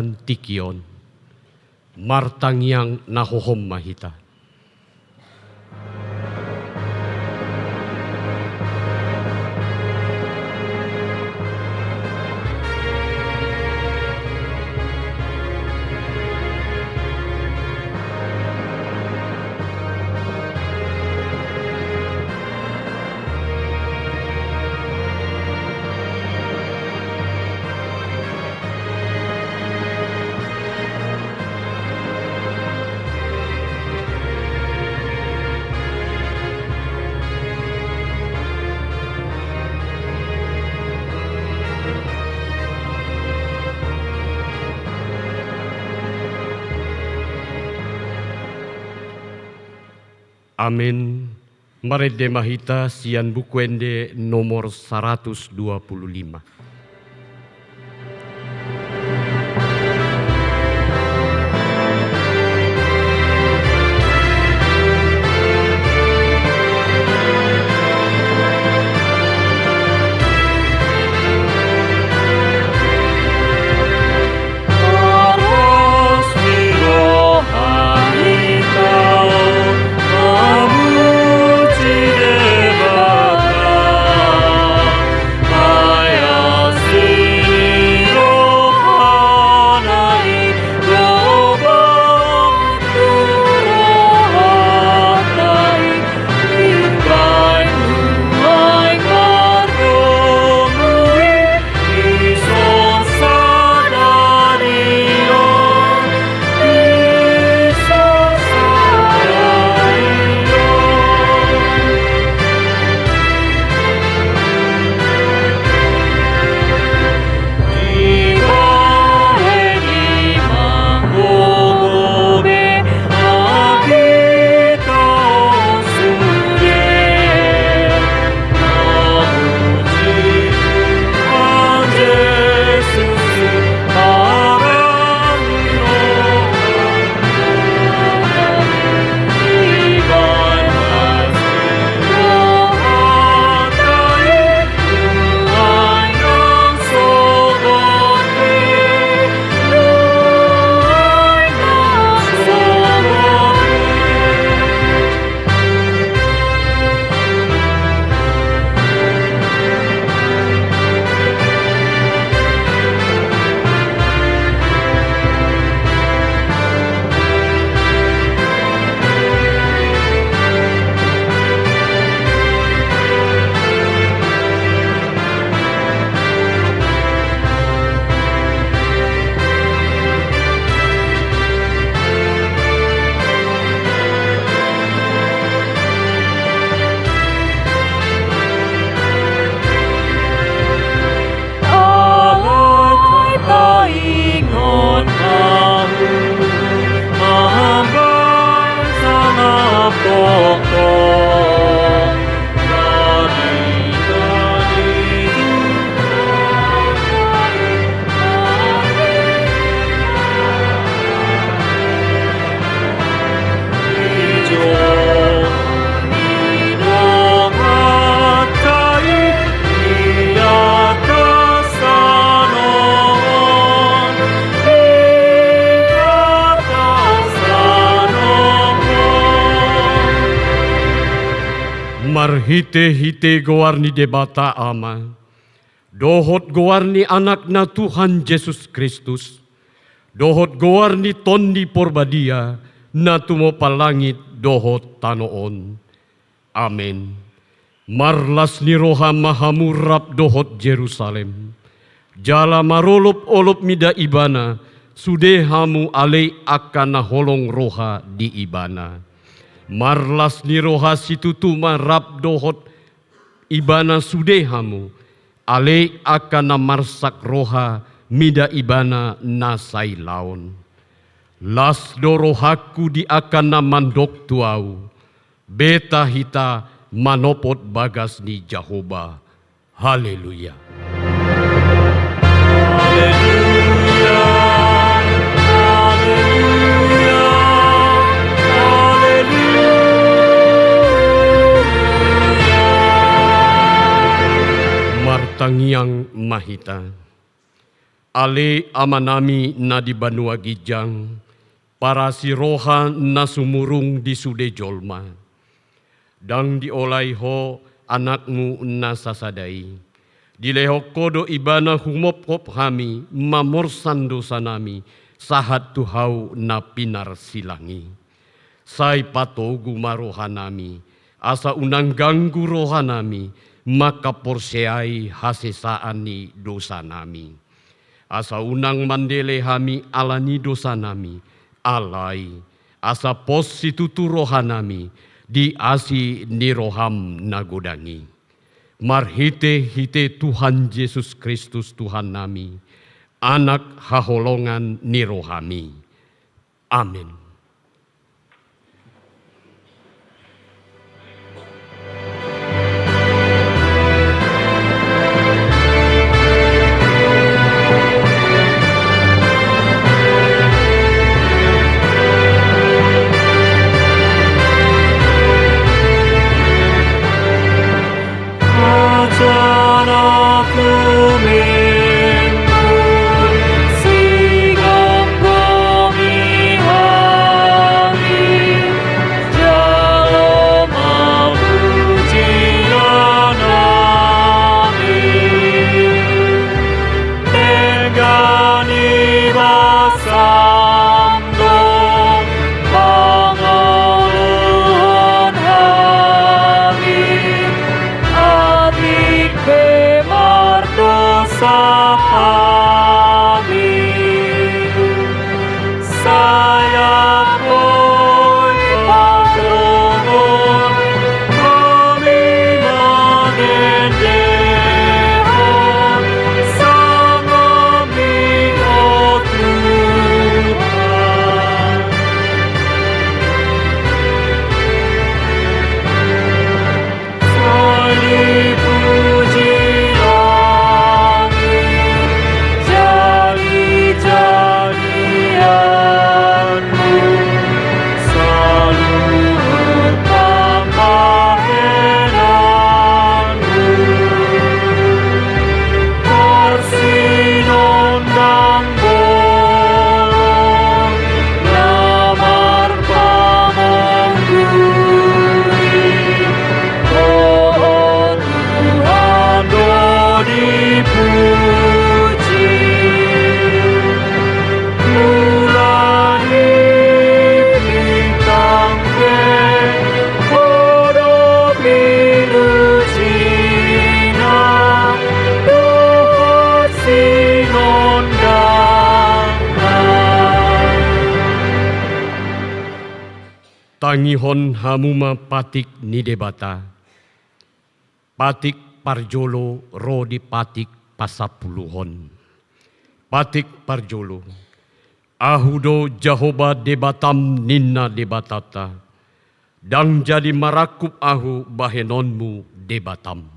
Tikion, martangyang nahohom mahita. Amin. Marede mahita sian bukuende nomor 125. Marhite-hite goarni debata ama, dohot goarni anakna Tuhan Yesus Kristus, dohot goarni tondi porbadia, natumo palangit dohot tanoon. Amin. Marlas ni roha mahamurap dohot Jerusalem, jala marolop-olop mida ibana, sudehamu alei akan naholong roha di ibana. Marlas ni roha situtuma rap dohot ibana sudehamu, ale akan marsak roha mida ibana nasai laon. Las do rohaku di akan mandok tuau, beta hita manopot bagas ni Jehovah. Haleluya. Martangyang mahita. Ale amanami na di Banua Gijang, para siroha na sumurung di sude jolma. Dang diolay ho anakmu na sasadai. Dilehok kodo ibana humop-hop hami, mamorsan dosa nami, sahat tuhau na pinar silangi. Sai patogu marohanami, asa unang ganggu rohanami, maka porseai hasesaani dosa nami. Asa unang mandele hami alani dosa nami, alai, asa pos situtu rohanami, di asi ni roham nagodangi. Marhite hite Tuhan Yesus Kristus Tuhan nami, anak haholongan ni rohami. Amin. Tangihon hamuma patik ni debata, patik parjolo rodi patik pasapuluhon. Patik parjolo, ahudo Jahoba debatam ninna debatata, dang jadi marakup ahu bahenonmu debatam.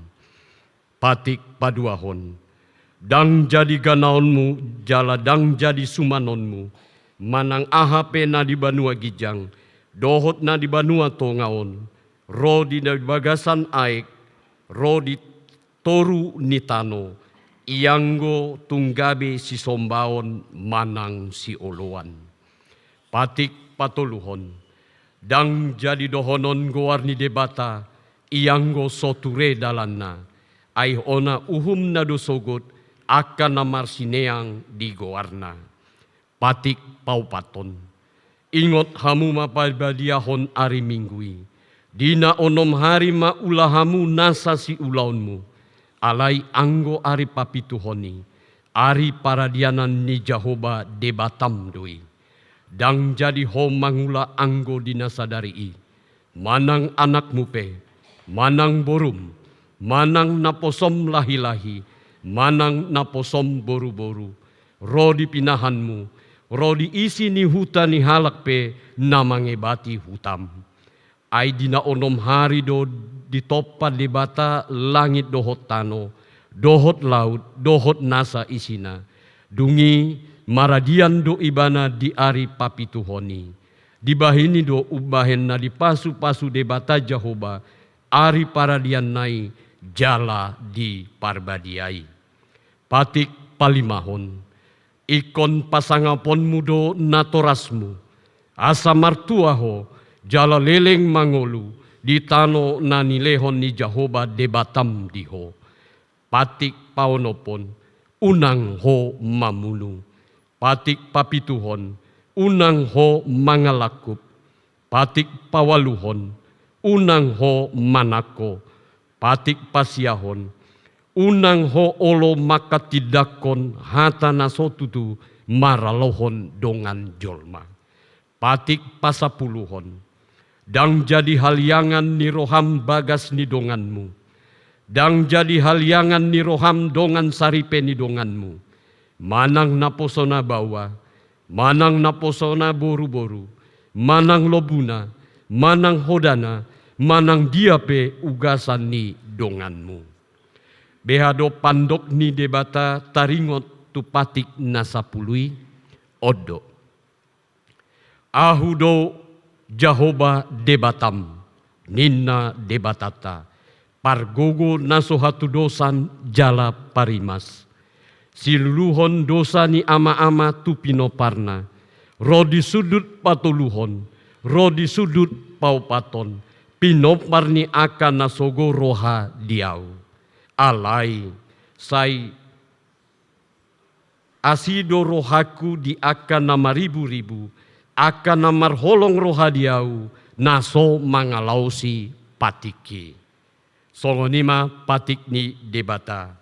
Patik paduahon, dang jadi ganaonmu jala dang jadi sumanonmu, manang ahape na di Banua Gijang, dohot na di Banua Tongaon, rodi na bagasan aek, rodi toru nitano, ianggo tunggabe si sombaon manang si oloan. Patik patoluhon, dang jadi dohonon goarni debata, ianggo soture dalanna, ai ona uhum na dosogot, akan namar sineang di goarna. Patik paupaton, ingot hamu mapabadiahon ari minggui. Dina onom hari ma ulahamu nasa si ulaunmu. Alai anggo ari papituhoni. Ari paradianan ni Jahoba debatam doi. Dang jadi ho mangula anggo dina sadari. Manang anak mupe. Manang borum. Manang naposom lahi-lahi. Manang naposom boru-boru. Rodi pinahanmu. Rodi isi ni huta ni halak pe namangebati hutam. Ai dina onom hari do ditoppa debata langit dohot tano, dohot laut, dohot nasa isina. Dungi maradian do ibana di ari papituhoni. Dibahini do ubahen na di pasu-pasu debata Jahoba, ari paradian nai jala di parbadiai. Patik palimahon, ikon pasangapon mudo natorasmu, asa martuaho jala leleng mangolu, di tano nanilehon ni Jahoba debatam diho, patik paonopon, unang ho mamunu, patik papituhon, unang ho mangalakup, patik pawaluhon, unang ho manako, patik pasiahon, unang ho olo makatidakon hata nasotutu maralohon dongan jolma. Patik pasapuluhon, dang jadi halyangan ni roham bagas ni donganmu, dang jadi halyangan ni roham dongan saripe ni donganmu, manang naposona bawa, manang naposona boru-boru, manang lobuna, manang hodana, manang diape ugasan ni donganmu. Behado pandok ni debata taringot tu patik nasapului odo. Ahudo Jahoba debatam ninna debatata pargogo nasohatu dosan jala parimas. Siluluhon dosa ni ama-ama tu pinoparna. Rodi sudut patuluhon, rodi sudut paupaton, pinopar ni akan nasogo roha diau. Alai sai asido rohaku di akan nama ribu-ribu, akan namar holong roha diau, naso mangalausi patiki. Songonima patik ni debata.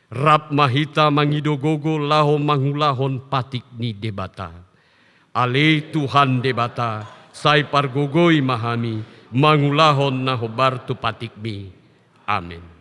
Rap mahita mangidogogo laho manghulahon patik ni debata. Ale Tuhan debata, sai pargogoi mahami, mangulahon nahobar tu patik mi. Amin.